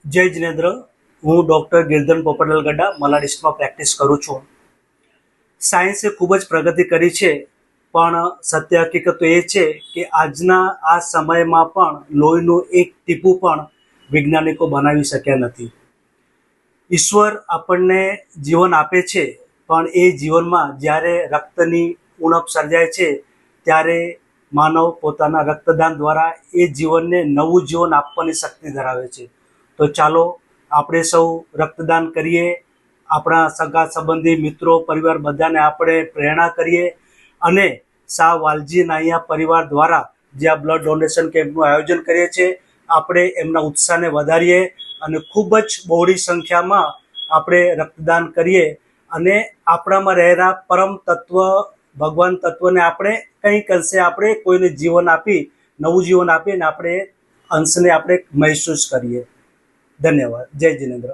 जय जिनेन्द्र। हूँ डॉक्टर गिरधन पोपटलाल गड्डा मलाडिस्ट में प्रेक्टिस करूँ छूँ। सायंसे खूब ज प्रगति करी छे, पण सत्य हकीकत तो ये छे कि आजना आ समय में पण लोहीनुं एक टीपू पण वैज्ञानिको बनावी शक्या नथी। ईश्वर आपणने जीवन आपे छे, पण ए जीवनमां ज्यारे रक्तनी उणप सर्जाय छे त्यारे मानव पोताना रक्तदान द्वारा ए जीवनने नवुं जीवन आपवानी शक्ति धरावे छे। तो चालो આપણે સૌ રક્તદાન કરીએ, આપણા સગા સંબંધી મિત્રો પરિવાર બધાને આપણે પ્રેરણા કરીએ અને શાહ વાલજી નાયા પરિવાર દ્વારા જે આ બ્લડ ડોનેશન કેમ્પનું આયોજન કરીએ છીએ આપણે એમના ઉત્સાહને વધારીએ અને ખૂબ જ બહોળી સંખ્યામાં આપણે રક્તદાન કરીએ અને આપણામાં રહેલા પરમ તત્વ ભગવાન તત્વને આપણે કંઈક અંશે આપણે કોઈને જીવન આપી નવું જીવન આપીને આપણે અંશને આપણે મહેસૂસ કરીએ। धन्यवाद। जय जिनेन्द्र।